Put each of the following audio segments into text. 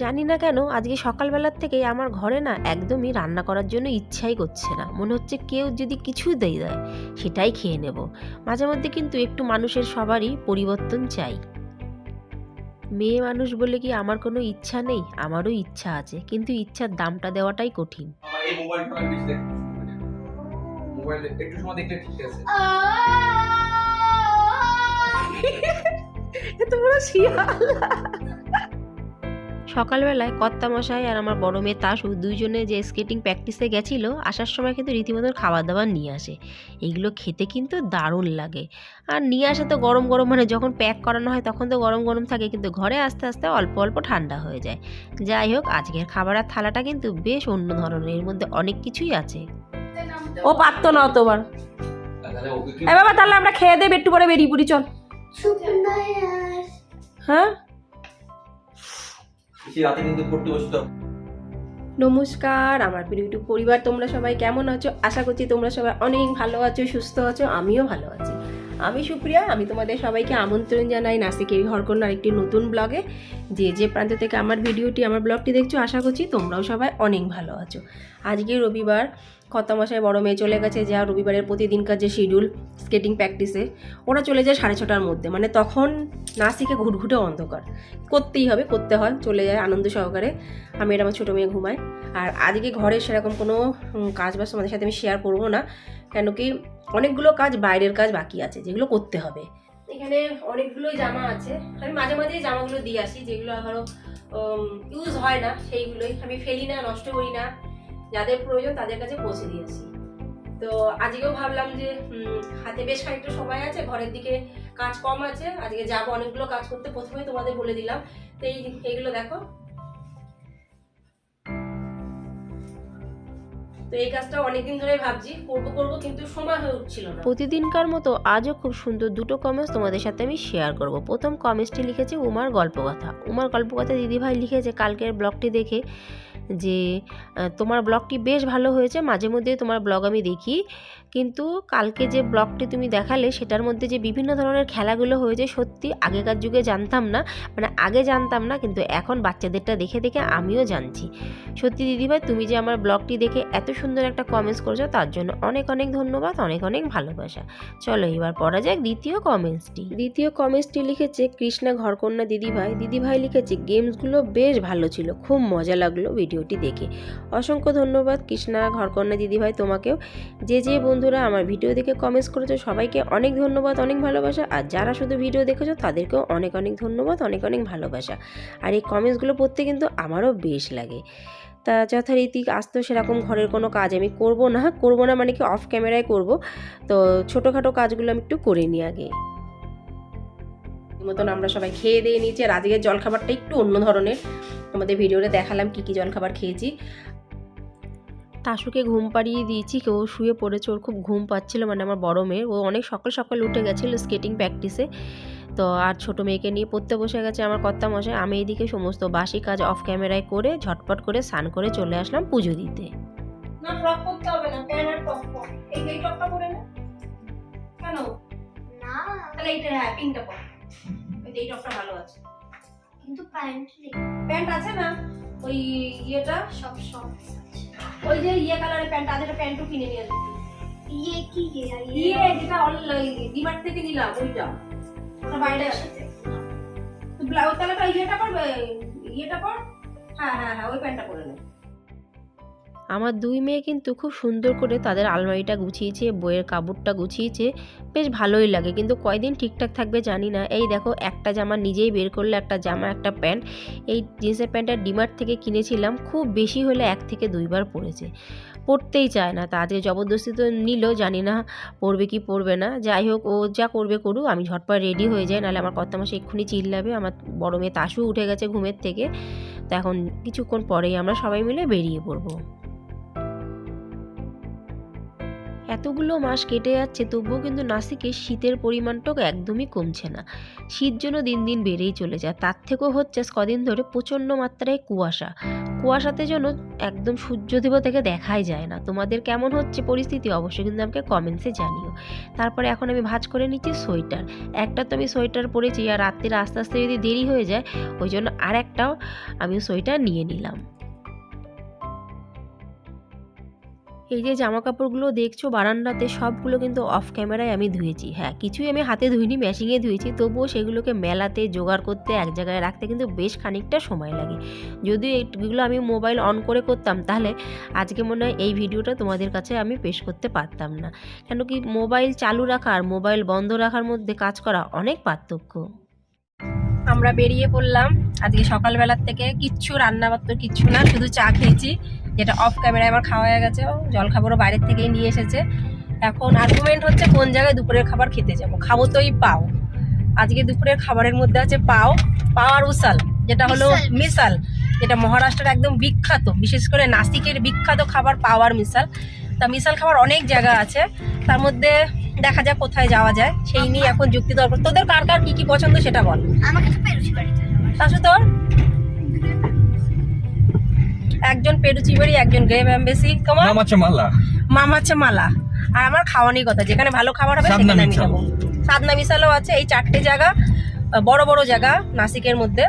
জানি না কেন আজকে সকালবেলার থেকেই আমার ঘরে না একদমই রান্না করার জন্য ইচ্ছাই করছে না, মনে হচ্ছে কেউ যদি কিছু দেয় সেটাই খেয়ে নেব। মাঝে মধ্যে কিন্তু একটু মানুষের সবারই পরিবর্তন চাই। মেয়ে মানুষ বলে কি আমার কোনো ইচ্ছা নেই? আমারও ইচ্ছা আছে, কিন্তু ইচ্ছার দামটা দেওয়াটাই কঠিন। এই মোবাইলটা আমি বেশি দেখি, মোবাইল একটু সময় দেখলে ঠিক আছে। এত বড় শিয়াল। সকালবেলায় কর্তামশাই আর আমার বড় মেয়ে তাসু দুইজনে যে স্কেটিং প্র্যাকটিসে গেছিলো, আসার সময় কিন্তু রীতিমতো খাবার দাবার নিয়ে আসে। এইগুলো খেতে কিন্তু দারুণ লাগে। আর নিয়ে আসে তো গরম গরম, মানে যখন প্যাক করানো হয় তখন তো গরম গরম থাকে, কিন্তু ঘরে আস্তে আস্তে অল্প অল্প ঠান্ডা হয়ে যায়। যাই হোক, আজকের খাবারের থালাটা কিন্তু বেশ অন্য ধরনের, এর মধ্যে অনেক কিছুই আছে। ও পারতো না অতবার। বাবা তাহলে আমরা খেয়ে দেব, একটু পরে বেরিয়ে পড়ি, চল। হ্যাঁ, রাতে কিন্তু পড়তে বসতো। নমস্কার আমার প্রিয় ইউটিউব পরিবার, তোমরা সবাই কেমন আছো? আশা করছি তোমরা সবাই অনেক ভালো আছো, সুস্থ আছো। আমিও ভালো আছি। আমি সুপ্রিয়া, আমি তোমাদের সবাইকে আমন্ত্রণ জানাই নাসিকের ঘরকন্যার একটি নতুন ব্লগে। যে প্রান্ত থেকে আমার ভিডিওটি, আমার ব্লগটি দেখছো, আশা করছি তোমরাও সবাই অনেক ভালো আছো। আজকে রবিবার, কর্তামশাই বড় মেয়ে চলে গেছে, যা রবিবারের প্রতিদিনকার যে শিডিউল স্কেটিং প্র্যাকটিসে, ওরা চলে যায় 6:30টার মধ্যে, মানে তখন নাসিকে ঘুটঘুটে অন্ধকার। করতেই হবে, করতে হয়, চলে যায় আনন্দ সহকারে। আমি আর আমার ছোটো মেয়ে ঘুমায়। আর আজকে ঘরে সেরকম কোনো কাজ বাজ তোমাদের সাথে আমি শেয়ার করবো না, কেন কি অনেকগুলো কাজ, বাইরের কাজ বাকি আছে যেগুলো করতে হবে। এখানে অনেকগুলোই জামা আছে, আমি মাঝে মাঝেই জামাগুলো দিয়ে আসি, যেগুলো ধরো ইউজ হয় না সেইগুলোই আমি ফেলি না, নষ্ট করি না, যাদের প্রয়োজন তাদের কাছে পৌঁছে দিয়ে আসি। তো আজকেও ভাবলাম যে হাতে বেশ খানিকটা সময় আছে, ঘরের দিকে কাজ কম আছে, আজকে যাবো অনেকগুলো কাজ করতে। প্রথমে তোমাদের বলে দিলাম, তো এইগুলো দেখো, তো এই কাজটা অনেকদিন ধরে ভাবছি করব, কিন্তু সময় হয়ে উঠছিল না। প্রতিদিনকার মতো আজও খুব সুন্দর দুটো কমেন্টস তোমাদের সাথে আমি শেয়ার করব। প্রথম কমেন্টসটি লিখেছে উমার গল্পকথা। উমার গল্পকথা দিদিভাই লিখেছে কালকের ব্লগটি দেখে যে তোমার ব্লগটি বেশ ভালো হয়েছে, মাঝে মধ্যে তোমার ব্লগ আমি দেখি, কিন্তু কালকে যে ব্লগটি তুমি দেখালে সেটার মধ্যে যে বিভিন্ন ধরনের খেলাগুলো হয়েছে, সত্যি আগেকার যুগে জানতাম না, মানে আগে জানতাম না, কিন্তু এখন বাচ্চাদেরটা দেখে দেখে আমিও জানছি। সত্যি দিদিভাই, তুমি যে আমার ব্লগটি দেখে এত সুন্দর একটা কমেন্টস করেছো, তার জন্য অনেক অনেক ধন্যবাদ, অনেক অনেক ভালোবাসা। চলো এবার পড়া যাক দ্বিতীয় কমেন্টসটি। দ্বিতীয় কমেন্টসটি লিখেছে কৃষ্ণা ঘরকন্যা দিদিভাই। দিদিভাই লিখেছে গেমসগুলো বেশ ভালো ছিল, খুব মজা লাগলো ভিডিওটি দেখে। অসংখ্য ধন্যবাদ কৃষ্ণা ঘরকন্যা দিদিভাই তোমাকেও। যে বন্ধুরা আমার ভিডিও দেখে কমেন্টস করেছো সবাইকে অনেক ধন্যবাদ, অনেক ভালোবাসা। আর যারা শুধু ভিডিও দেখেছো তাদেরকেও অনেক অনেক ধন্যবাদ, অনেক অনেক ভালোবাসা। আর এই কমেন্টসগুলো পড়তে কিন্তু আমারও বেশ লাগে। তা যথারীতি আজ তো সেরকম ঘরের কোনো কাজ আমি করব না, মানে কি অফ ক্যামেরায় করব। তো ছোটোখাটো কাজগুলো আমি একটু করে নিই আগে। মতন আমরা সবাই খেয়ে দিয়ে নিয়েছি। আর আজকের জলখাবারটা একটু অন্য ধরনের, আমাদের ভিডিওতে দেখালাম কী জলখাবার খেয়েছি। তাসুকে ঘুম পাড়িয়ে দিয়েছি, কেউ শুয়ে পড়েছে, ওর খুব ঘুম পাচ্ছিল, মানে আমার বড় মেয়ের, ও অনেক সকাল সকাল উঠে গেছিলো স্কেটিং প্র্যাকটিসে। তো আর ছোটো মেয়েকে নিয়ে পড়তে বসে গেছে আমার কর্তামশাই। আমি এইদিকে সমস্ত বাসি কাজ অফ ক্যামেরায় করে ঝটপট করে স্নান করে চলে আসলাম পুজো দিতে। না ফ্রক করতে হবে না, প্যান্ট আর টপ পর। এই টপটা পরে না কেন? না তাহলে এইটা, হ্যাঁ পিঙ্কটা পর, এই টপটা ভালো আছে। কিন্তু প্যান্ট নেই। প্যান্ট আছে না, ওই ইয়েটা সব ওই যে ইয়ে কালারের প্যান্ট আছে, প্যান্টও কিনে নিয়ে আসবি। ইয়ে কি ইয়ে যেটা ডিমার্ট থেকে নিলাম ওইটা, ওটা বাইরে আছে। তো ব্লাউজ তাহলে ইয়েটা পরবে, ইয়েটা পর। হ্যাঁ ওই প্যান্টটা পরে নে। আমার দুই মেয়ে কিন্তু খুব সুন্দর করে তাদের আলমারিটা গুছিয়েছে, বইয়ের কাপড়টা গুছিয়েছে, বেশ ভালোই লাগে। কিন্তু কয়দিন ঠিকঠাক থাকবে জানি না। এই দেখো, একটা জামা নিজেই বের করলে, একটা জামা একটা প্যান্ট। এই জিন্সের প্যান্টটা ডিমার্ট থেকে কিনেছিলাম, খুব বেশি হলে 1 থেকে 2 বার পরেছে, পরতেই চায় না। তা আজকে জবরদস্তি তো নিল, জানি না পরবে কি পরবে না। যাই হোক, ও যা করবে করুক, আমি ঝটপট রেডি হয়ে যাই, নাহলে আমার কর্তামশাই এক্ষুনি চিল্লাবে। আমার বড় মেয়ে তাসু উঠে গেছে ঘুমের থেকে, তো এখন কিছুক্ষণ পরেই আমরা সবাই মিলে বেরিয়ে পড়বো। এতগুলো মাস কেটে যাচ্ছে তবুও কিন্তু নাসিকে শীতের পরিমাণটাও একদমই কমছে না। শীত যেন দিন দিন বেড়েই চলে যায়। তার থেকেও হচ্ছে কদিন ধরে প্রচণ্ড মাত্রায় কুয়াশা। কুয়াশাতে যেন একদম সূর্যদেবতাকে দেখাই যায় না। তোমাদের কেমন হচ্ছে পরিস্থিতি অবশ্যই কিন্তু আমাকে কমেন্টসে জানিও। তারপরে এখন আমি ভাঁজ করে নিচ্ছি সোয়েটার। একটা তো আমি সোয়েটার পরেছি, আর রাত্রিরে আস্তে আস্তে যদি দেরি হয়ে যায় ওই জন্য আর একটাও আমি সোয়েটার নিয়ে নিলাম। এই যে জামা কাপড়গুলো দেখছো বারান্দাতে, সবগুলো কিন্তু অফ ক্যামেরায় আমি ধুয়েছি। হ্যাঁ, কিছুই আমি হাতে ধুইনি, মেশিনে ধুয়েছি। তবুও সেগুলোকে মেলাতে জোগাড় করতে এক জায়গায় রাখতে কিন্তু বেশ খানিকটা সময় লাগে। যদি এগুলো আমি মোবাইল অন করে করতাম তাহলে আজকে মনে হয় এই ভিডিওটা তোমাদের কাছে আমি পেশ করতে পারতাম না। কেন কি মোবাইল চালু রাখা আর মোবাইল বন্ধ রাখার মধ্যে কাজ করা অনেক পার্থক্য। আমরা বেরিয়ে পড়লাম। আজকে সকালবেলার থেকে কিচ্ছু রান্নাবাত্র কিচ্ছু না, শুধু চা খেয়েছি, যেটা অফ ক্যামেরায় আমার খাওয়া হয়ে গেছে। জল খাবারও বাইরের থেকেই নিয়ে এসেছে। এখন আর্গুমেন্ট হচ্ছে কোন জায়গায় দুপুরের খাবার খেতে যাব। খাবো তো এই পাও। আজকে দুপুরের খাবারের মধ্যে আছে পাও আর উসাল, যেটা হলো মিসাল, যেটা মহারাষ্ট্রের একদম বিখ্যাত, বিশেষ করে নাসিকের বিখ্যাত খাবার পাও আর মিসাল। তা মিসাল খাবার অনেক জায়গা আছে, তার মধ্যে দেখা যাক কোথায় যাওয়া যায়, সেই নিয়ে এখন যুক্তি তর্ক। তোদের কার কার কি কি পছন্দ সেটা বল। আমাকে তো পেরুচি বাড়িতে তাছাড়া তোর একজন পেরুচি বাড়ি, একজন গ্রেভ এমবেসি, তোমার মামাচ্ছে মালা। আর আমার খাওয়ানি কথা, যেখানে ভালো খাবার হবে সেখানে আমি যাবো। সাদনা মিসালও আছে। এই 4টে জায়গা বড় বড় জায়গা নাসিকের মধ্যে।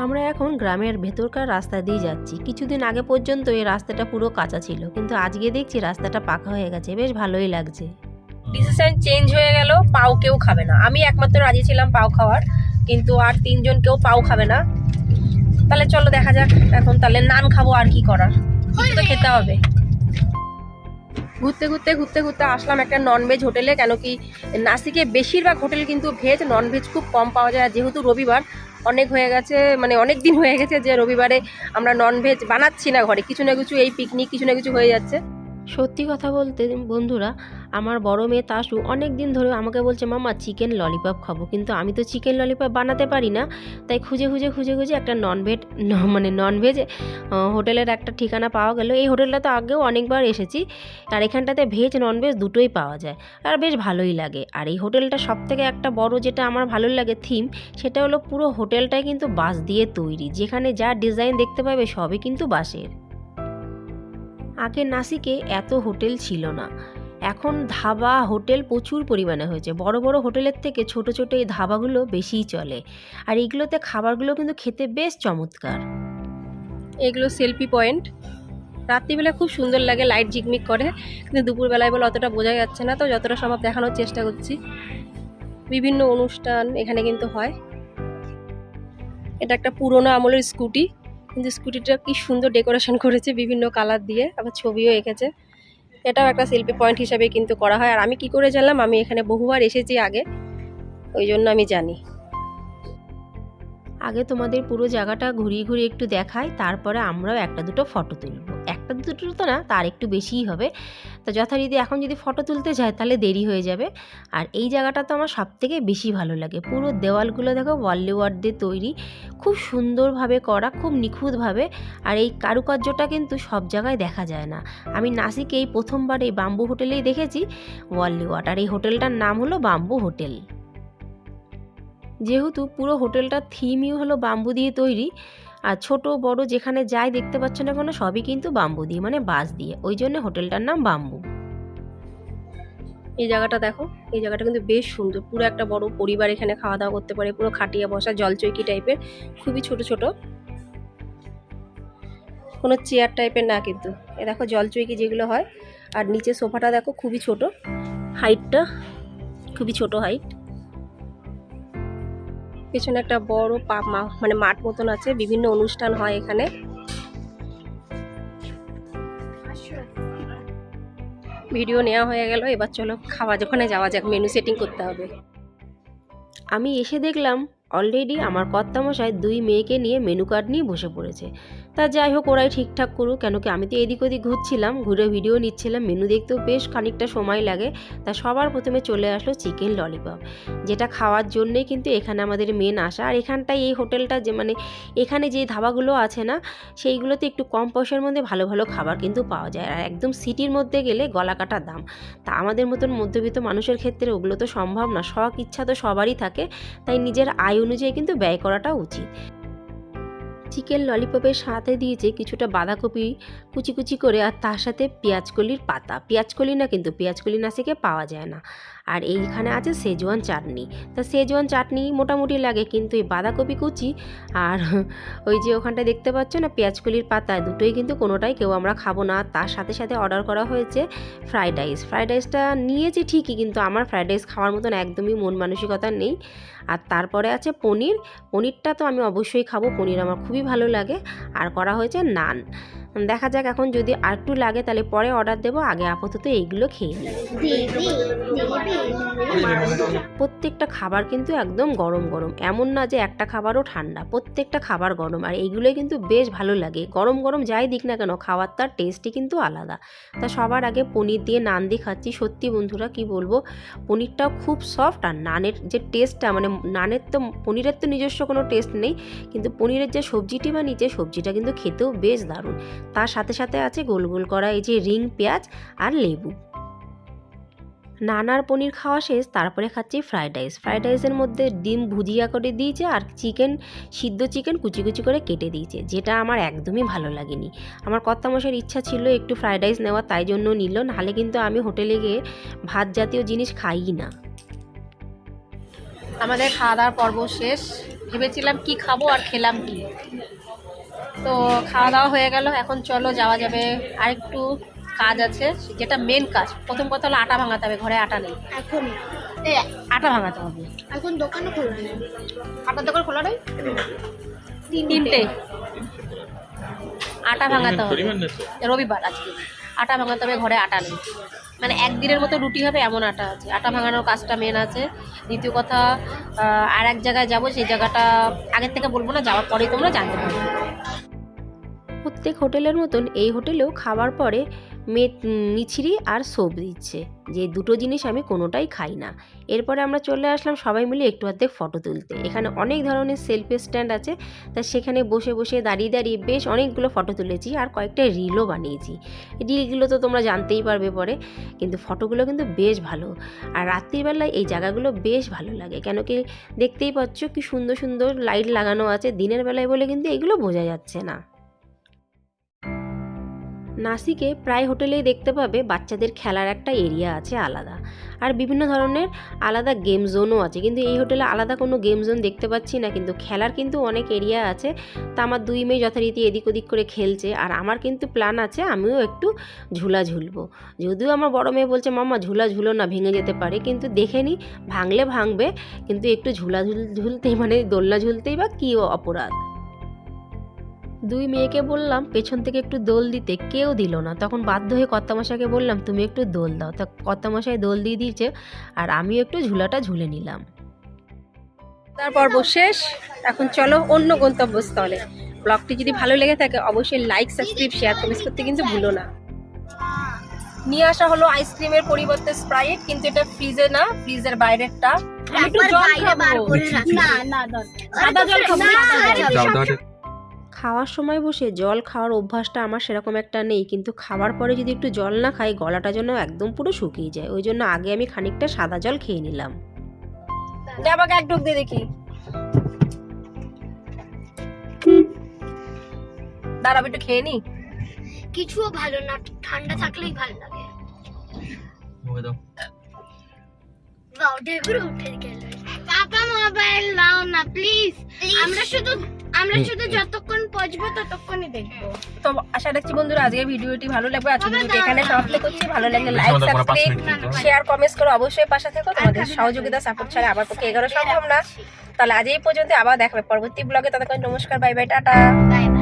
আমরা এখন গ্রামের ভেতরকার রাস্তা দিয়ে যাচ্ছি। কিছুদিন আগে পর্যন্ত এই রাস্তাটা পুরো কাঁচা ছিল, কিন্তু আজকে দেখছি রাস্তাটা পাকা হয়ে গেছে, বেশ ভালোই লাগছে। ডিসিশন চেঞ্জ হয়ে গেল, পাও কেউ খাবে না। আমি একমাত্র রাজি ছিলাম পাও খাওয়ার, কিন্তু আর 3 জন কেউ পাও খাবে না। তাহলে চলো দেখা যাক, এখন তাহলে নান খাবো, আর কি করার, কিছু তো খেতে হবে। ঘুরতে ঘুরতে আসলাম একটা ননভেজ হোটেলে। কেন কি নাসিকে বেশিরভাগ হোটেল কিন্তু ভেজ, ননভেজ খুব কম পাওয়া যায়। আর যেহেতু রবিবার অনেক হয়ে গেছে, মানে অনেক দিন হয়ে গেছে যে রবিবারে আমরা ননভেজ বানাচ্ছি না ঘরে, কিছু না কিছু এই পিকনিক কিছু না কিছু হয়ে যাচ্ছে। সত্যি কথা বলতে বন্ধুরা, আমার বড় মেয়ে তাসু অনেক দিন ধরে আমাকে বলছে মামা চিকেন ললিপপ খাবো, কিন্তু আমি তো চিকেন ললিপপ বানাতে পারি না। তাই খুঁজে একটা ননভেজ হোটেলের একটা ঠিকানা পাওয়া গেল। এই হোটেলটা তো আগেও অনেকবার এসেছি, আর এখানটাতে ভেজ ননভেজ দুটোই পাওয়া যায়, আর বেশ ভালোই লাগে। আর এই হোটেলটা সবথেকে একটা বড় যেটা আমার ভালো লাগে থিম, সেটা হলো পুরো হোটেলটাই কিন্তু বাঁশ দিয়ে তৈরি। যেখানে যা ডিজাইন দেখতে পাবে সবই কিন্তু বাঁশের। আগে নাসিকে এত হোটেল ছিল না, এখন ধাবা হোটেল প্রচুর পরিমাণে হয়েছে। বড় বড় হোটেলের থেকে ছোট ছোট এই ধাবাগুলো বেশিই চলে, আর এগুলোতে খাবারগুলো কিন্তু খেতে বেশ চমৎকার। এগুলো সেলফি পয়েন্ট, রাত্রিবেলা খুব সুন্দর লাগে, লাইট ঝিকমিক করে, কিন্তু দুপুরবেলায় বলে অতটা বোঝা যাচ্ছে না। তো যতটা সম্ভব দেখানোর চেষ্টা করছি। বিভিন্ন অনুষ্ঠান এখানে কিন্তু হয়। এটা একটা পুরোনো আমলের স্কুটি, কিন্তু স্কুটিটা কি সুন্দর ডেকোরেশন করেছে বিভিন্ন কালার দিয়ে, আবার ছবিও এঁকেছে। এটাও একটা সেলফি পয়েন্ট হিসাবে কিন্তু করা হয়। আর আমি কি করে জানলাম, আমি এখানে বহুবার এসেছি আগে, ওই জন্য আমি জানি। আগে তোমাদের পুরো জায়গাটা ঘুরিয়ে একটু দেখাই, তারপরে আমরাও একটা দুটো ফটো তুলব। একটা দুটো তো না, তার একটু বেশিই হবে। তো যথারীতি এখন যদি ফটো তুলতে যায় তাহলে দেরি হয়ে যাবে। আর এই জায়গাটা তো আমার সবথেকে বেশি ভালো লাগে। পুরো দেওয়ালগুলো দেখো ওয়াল দিয়ে তৈরি, খুব সুন্দরভাবে করা, খুব নিখুঁতভাবে। আর এই কারুকার্যটা কিন্তু সব জায়গায় দেখা যায় না। আমি নাসিকে এই প্রথমবার এই বাম্বু হোটেলেই দেখেছি ওয়াল। আর এই হোটেলটার নাম হলো বাম্বু হোটেল। যেহেতু পুরো হোটেলটার থিমই হলো বাম্বু দিয়ে তৈরি, আর ছোট বড় যেখানে যাই দেখতে পাচ্ছ না কোনো সবই কিন্তু বাম্বু দিয়ে, মানে বাঁশ দিয়ে, ওই জন্য হোটেলটার নাম বাম্বু। এই জায়গাটা দেখো, এই জায়গাটা কিন্তু বেশ সুন্দর। পুরো একটা বড় পরিবার এখানে খাওয়া দাওয়া করতে পারে, পুরো খাটিয়া বসা জলচৌকি টাইপের, খুবই ছোট ছোট, কোনো চেয়ার টাইপের না কিন্তু। এ দেখো জলচৌকি যেগুলো হয়। আর নিচে সোফাটা দেখো খুবই ছোট, হাইটটা খুবই ছোট হাইট। পেছনে একটা বড় মাঠ মতন আছে, বিভিন্ন অনুষ্ঠান হয় এখানে। ভিডিও নেওয়া হয়ে গেল, এবার চলো খাওয়া যখন যাওয়া যাক, মেনু সেটিং করতে হবে। আমি এসে দেখলাম অলরেডি আমার কর্তামশাই 2 মেয়েকে নিয়ে মেনু কার্ড নিয়ে বসে পড়েছে। তা যাই হোক, ওরাই ঠিকঠাক করুক, কেন কি আমি তো এদিক ওদিক ঘুরছিলাম, ঘুরে ভিডিও নিচ্ছিলাম, মেনু দেখতেও বেশ খানিকটা সময় লাগে। তা সবার প্রথমে চলে আসলো চিকেন ললিপপ, যেটা খাওয়ার জন্যেই কিন্তু এখানে আমাদের মেন আসা। আর এখানটায় এই হোটেলটা যে মানে এখানে যে ধাবাগুলো আছে না, সেইগুলোতে একটু কম পয়সার মধ্যে ভালো ভালো খাবার কিন্তু পাওয়া যায়, আর একদম সিটির মধ্যে গেলে গলা কাটা দাম। তা আমাদের মতন মধ্যবিত্ত মানুষের ক্ষেত্রে ওগুলো তো সম্ভব না, শখ ইচ্ছা তো সবারই থাকে, তাই নিজের আয় অনুযায়ী কিন্তু ব্যয় করাটা উচিত। চিকেন ললিপপের সাথে দিয়েছে কিছুটা বাঁধাকপি কুচি কুচি করে, আর তার সাথে পেঁয়াজকলির পাতা, পেঁয়াজকলি না কিন্তু পেঁয়াজকলি নাসিকে পাওয়া যায় না। আর এইখানে আছে সেজওয়ান চাটনি। তা সেজওয়ান চাটনি মোটামুটি লাগে, কিন্তু এই বাঁধাকপি কুচি আর ওই যে ওখানটা দেখতে পাচ্ছ না পেঁয়াজকলির পাতা, দুটোই কিন্তু কোনোটাই কেউ আমরা খাবো না। তার সাথে সাথে অর্ডার করা হয়েছে ফ্রাইড রাইস। ফ্রাইড রাইসটা নিয়েছি ঠিকই, কিন্তু আমার ফ্রাইড রাইস খাওয়ার মতন একদমই মন মানসিকতা নেই। আর তারপরে আছে পনির, পনিরটা তো আমি অবশ্যই খাবো, পনির আমার খুবই ভালো লাগে। আর করা হয়েছে নান। দেখা যাক এখন যদি আর একটু লাগে তাহলে পরে অর্ডার দেবো, আগে আপাতত এইগুলো খেয়ে নিই। প্রত্যেকটা খাবার কিন্তু একদম গরম গরম, এমন না যে একটা খাবারও ঠান্ডা, প্রত্যেকটা খাবার গরম। আর এইগুলোই কিন্তু বেশ ভালো লাগে, গরম গরম যাই দিক না কেন খাওয়ার তার টেস্টই কিন্তু আলাদা। তা সবার আগে পনির দিয়ে নান দিয়ে খাচ্ছি। সত্যি বন্ধুরা কি বলবো, পনিরটাও খুব সফট, আর নানের যে টেস্টটা মানে নানের তো পনিরের তো নিজস্ব কোনো টেস্ট নেই, কিন্তু পনিরের যে সবজিটি বানিয়েছে সবজিটা কিন্তু খেতেও বেশ দারুণ। তার সাথে সাথে আছে গোল গোল করা এই যে রিং পেঁয়াজ আর লেবু। নানার পনির খাওয়া শেষ, তারপরে খাচ্ছি ফ্রাইড রাইস। ফ্রাইড রাইসের মধ্যে ডিম ভুজিয়া করে দিয়েছে, আর সিদ্ধ চিকেন কুচি কুচি করে কেটে দিয়েছে, যেটা আমার একদমই ভালো লাগেনি। আমার কর্তামশাইয়ের ইচ্ছা ছিল একটু ফ্রাইড রাইস নেওয়া, তাই জন্য নিল, নাহলে কিন্তু আমি হোটেলে গিয়ে ভাত জাতীয় জিনিস খাই না। আমাদের খাওয়া দাওয়ার পর্ব শেষ। ভেবেছিলাম কি খাবো আর খেলাম কি, তো খাওয়া দাওয়া হয়ে গেল। এখন চলো যাওয়া যাবে, আরেকটু কাজ আছে, যেটা মেন কাজ। প্রথম কথা হলো আটা ভাঙাতে হবে, ঘরে আটা নেই, এখন এই আটা ভাঙাতে হবে। এখন দোকানও খোলা নেই। আটার দোকান খোলা নেই, 3টে আটা ভাঙাতে হবে, রবিবার আজকে আটা ভাঙাতে হবে, ঘরে আটা নেই। মানে একদিনের মতো রুটি হবে এমন আটা আছে, আটা ভাঙানোর কাজটা মেন আছে। দ্বিতীয় কথা, আর এক জায়গায় যাবো, সেই জায়গাটা আগের থেকে বলবো না, যাওয়ার পরেই তোমরা জানতে পারবে। প্রত্যেক হোটেলের মতন এই হোটেলেও খাবার পরে মিছরি আর সোপ দিচ্ছে, যে দুটো জিনিস আমি কোনোটাই খাই না। এরপরে আমরা চলে আসলাম সবাই মিলে একটু অর্ধেক ফটো তুলতে। এখানে অনেক ধরনের সেলফি স্ট্যান্ড আছে, তা সেখানে বসে বসে দাঁড়িয়ে দাঁড়িয়ে বেশ অনেকগুলো ফটো তুলেছি, আর কয়েকটা রিলও বানিয়েছি। রিলগুলো তো তোমরা জানতেই পারবে পরে, কিন্তু ফটোগুলো কিন্তু বেশ ভালো। আর রাত্রিবেলায় এই জায়গাগুলো বেশ ভালো লাগে, কেন কি দেখতেই পাচ্ছ কি সুন্দর সুন্দর লাইট লাগানো আছে। দিনের বেলায় বলে কিন্তু এগুলো বোঝা যাচ্ছে না। নাসিকে প্রায় হোটেলেই দেখতে পাবে বাচ্চাদের খেলার একটা এরিয়া আছে আলাদা, আর বিভিন্ন ধরনের আলাদা গেম জোনও আছে, কিন্তু এই হোটেলে আলাদা কোনো গেম জোন দেখতে পাচ্ছি না, কিন্তু খেলার কিন্তু অনেক এরিয়া আছে। তা আমার 2 মেয়ে যথারীতি এদিক ওদিক করে খেলছে, আর আমার কিন্তু প্ল্যান আছে আমিও একটু ঝুলা ঝুলবো। যদিও আমার বড় মেয়ে বলছে মাম্মা ঝুলা ঝুলো না, ভেঙে যেতে পারে, কিন্তু দেখে নি, ভাঙলে ভাঙবে, কিন্তু একটু ঝুলা ঝুলতেই মানে দোলনা ঝুলতেই বা কী অপরাধ। 2 মেয়েকে বললাম পেছন থেকে একটু দোল দিতে, কেউ দিল না। তখন বাধ্য হয়ে কর্তামশাইকে বললাম তুমি একটু দোল দাও, তা কর্তামশাই দোল দিয়ে দিয়েছে, আর আমিও একটু ঝুলাটা ঝুলে নিলাম। তারপর শেষ, এখন চলো অন্য গন্তব্যস্থলে। ব্লগটি যদি ভালো লেগে থাকে অবশ্যই লাইক, সাবস্ক্রাইব, শেয়ার, কমেন্ট করতে কিন্তু ভুলো না। নিয়ে আসা হলো আইসক্রিমের পরিবর্তে স্প্রাইট, কিন্তু এটা ফ্রিজে না, ফ্রিজের বাইরেরটা। আমি একটু জল খাবো, না না সাদা জল খাবো, সাদা জল। খাওয়ার সময় বসে জল খাওয়ার অভ্যাসটা আমার সেরকম একটা নেই, কিন্তু খাওয়ার পরে যদি একটু জল না খাই গলাটা যেন একদম পুরো শুকিয়ে যায়, ওই জন্য আগে আমি খানিকটা সাদা জল খেয়ে নিলাম। আমাকে এক ঢোক দিয়ে দেখি, দাঁড়াবে একটু খেয়ে নি। কিছুও ভালো না, ঠান্ডা থাকলেই ভালো লাগে। বাও ঢেকুর উঠে গেল। পাপা মোবাইল নাও না প্লিজ, আমরা শুধু যতক্ষণ পৌঁছবো ততক্ষণই দেখবো। তো আশা রাখছি বন্ধুরা আজকের ভিডিওটি ভালো লাগবে। আজকে ভিডিওটি এখানে সমাপ্ত করছি। ভালো লাগলে লাইক, সাবস্ক্রাইব, শেয়ার, কমেন্টস করে অবশ্যই পাশে থেকো। তোমাদের সহযোগিতা সাপোর্ট ছাড়া আমার পক্ষে এগোনো সম্ভব না। তাহলে আজ এই পর্যন্ত, আবার দেখা হবে পরবর্তী ব্লগে। ততক্ষণ নমস্কার, bye bye, tata. Bye bye.